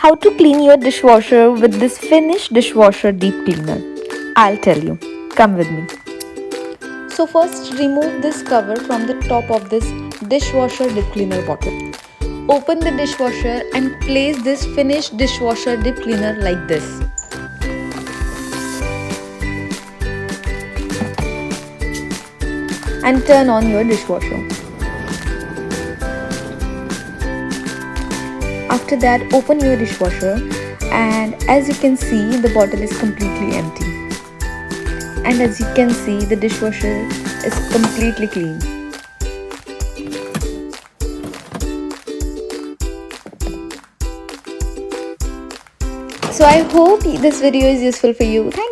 How to clean your dishwasher with this Finish Dishwasher Deep Cleaner? I'll tell you. Come with me. So first remove this cover from the top of this dishwasher deep cleaner bottle. Open the dishwasher and place this Finish Dishwasher Deep Cleaner like this. And turn on your dishwasher. After that, open your dishwasher, and as you can see, the bottle is completely empty. And as you can see, the dishwasher is completely clean. So I hope this video is useful for you. Thank you.